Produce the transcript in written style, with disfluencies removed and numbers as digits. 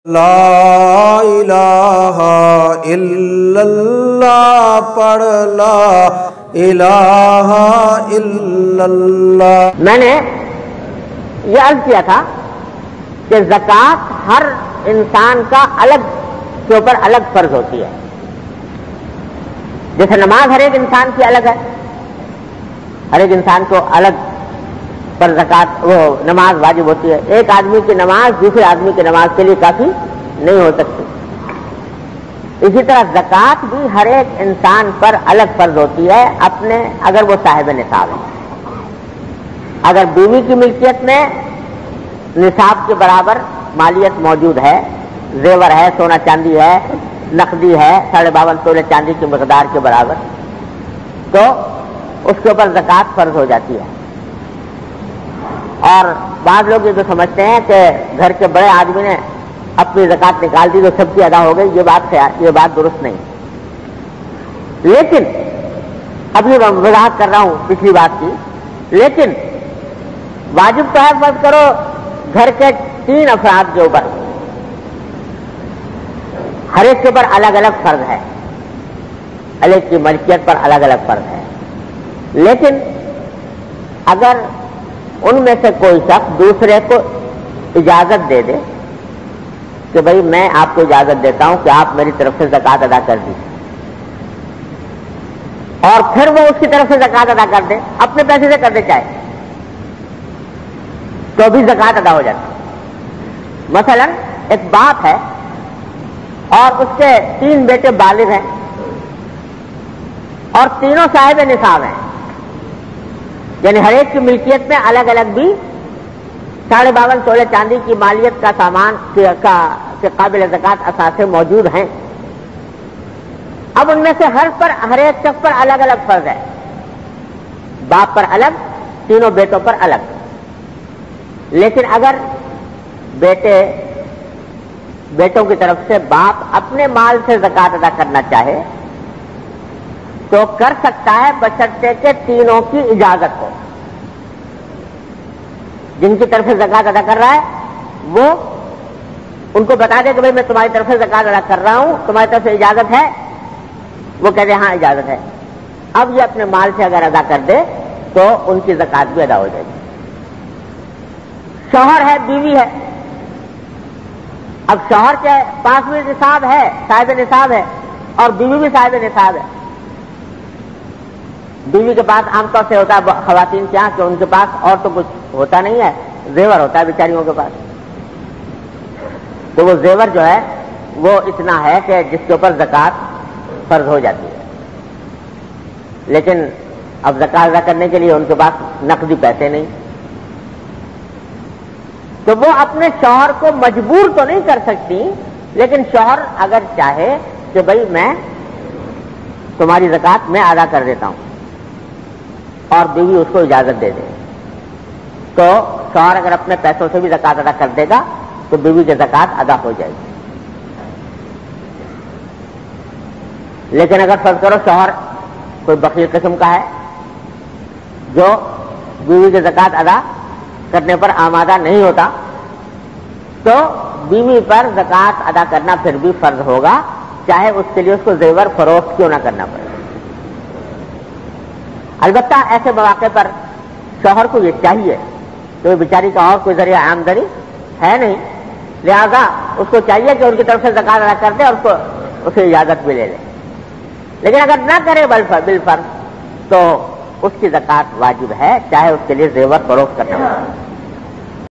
لا الہ الا اللہ پڑھ لا الہ الا اللہ۔ میں نے یہ عرض کیا تھا کہ زکوٰۃ ہر انسان کا الگ کے اوپر الگ فرض ہوتی ہے، جیسے نماز ہر ایک انسان کی الگ ہے، ہر ایک انسان کو الگ پر زکوٰۃ وہ نماز واجب ہوتی ہے۔ ایک آدمی کی نماز دوسرے آدمی کی نماز کے لیے کافی نہیں ہو سکتی۔ اسی طرح زکوٰۃ بھی ہر ایک انسان پر الگ فرض ہوتی ہے اپنے، اگر وہ صاحب نصاب ہے۔ اگر بیوی کی ملکیت میں نصاب کے برابر مالیت موجود ہے، زیور ہے، سونا چاندی ہے، نقدی ہے 52.5 تولے چاندی کی مقدار کے برابر، تو اس کے اوپر زکوٰۃ فرض ہو جاتی ہے۔ اور بعض لوگ یہ تو سمجھتے ہیں کہ گھر کے بڑے آدمی نے اپنی زکوٰۃ نکال دی تو سب کی ادا ہو گئی، یہ بات درست نہیں۔ لیکن ابھی میں وضاحت کر رہا ہوں پچھلی بات کی، لیکن واجب تو ہے، فرض کرو گھر کے 3 افراد کے اوپر، ہر ایک کے اوپر الگ الگ فرض ہے، ہر ایک کی ملکیت پر الگ الگ فرض ہے۔ لیکن اگر ان میں سے کوئی شخص دوسرے کو اجازت دے دے کہ بھئی میں آپ کو اجازت دیتا ہوں کہ آپ میری طرف سے زکوٰۃ ادا کر دیجیے، اور پھر وہ اس کی طرف سے زکوٰۃ ادا کر دے، اپنے پیسے سے کر دے چاہے، تو بھی زکوٰۃ ادا ہو جاتی ہے۔ مثلا ایک باپ ہے اور اس کے 3 بیٹے بالغ ہیں اور تینوں صاحب نصاب ہیں، یعنی ہر ایک کی ملکیت میں الگ الگ بھی 52.5 تولے چاندی کی مالیت کا سامان کے قابل زکوٰۃ اثاثے موجود ہیں۔ اب ان میں سے ہر ایک شخص پر الگ الگ فرض ہے، باپ پر الگ، تینوں بیٹوں پر الگ۔ لیکن اگر بیٹوں کی طرف سے باپ اپنے مال سے زکوٰۃ ادا کرنا چاہے تو کر سکتا ہے، بشرطے کہ تینوں کی اجازت ہو۔ جن کی طرف سے زکوٰۃ ادا کر رہا ہے وہ ان کو بتا دے کہ بھئی میں تمہاری طرف سے زکوٰۃ ادا کر رہا ہوں، تمہاری طرف سے اجازت ہے؟ وہ کہتے ہیں ہاں اجازت ہے۔ اب یہ اپنے مال سے اگر ادا کر دے تو ان کی زکوٰۃ بھی ادا ہو جائے گی۔ شوہر ہے، بیوی ہے، اب شوہر کے پاس بھی نصاب ہے، صاحب نصاب ہے، اور بیوی بھی صاحب نصاب ہے۔ بیوی کے پاس عام طور سے ہوتا ہے خواتین کیا کہ ان کے پاس اور تو کچھ ہوتا نہیں ہے، زیور ہوتا ہے بیچاریوں کے پاس، تو وہ زیور جو ہے وہ اتنا ہے کہ جس کے اوپر زکوٰۃ فرض ہو جاتی ہے۔ لیکن اب زکوٰۃ ادا کرنے کے لیے ان کے پاس نقدی پیسے نہیں، تو وہ اپنے شوہر کو مجبور تو نہیں کر سکتی، لیکن شوہر اگر چاہے کہ بھئی میں تمہاری زکوٰۃ میں ادا کر دیتا ہوں اور بیوی اس کو اجازت دے دے، تو شوہر اگر اپنے پیسوں سے بھی زکوٰۃ ادا کر دے گا تو بیوی کی زکوٰۃ ادا ہو جائے گی۔ لیکن اگر فرض کرو شوہر کوئی بخیل قسم کا ہے جو بیوی کی زکوٰۃ ادا کرنے پر آمادہ نہیں ہوتا، تو بیوی پر زکوٰۃ ادا کرنا پھر بھی فرض ہوگا، چاہے اس کے لیے اس کو زیور فروخت کیوں نہ کرنا پڑے۔ البتہ ایسے مواقع پر شوہر کو یہ چاہیے کہ بیچاری کا اور کوئی ذریعہ آمدنی ہے نہیں، لہذا اس کو چاہیے کہ ان کی طرف سے زکوٰۃ ادا کر دے اور اسے اجازت بھی لے لے۔ لیکن اگر نہ کرے بالفرض تو اس کی زکوٰۃ واجب ہے، چاہے اس کے لیے زیور فروخت کرنا پڑے۔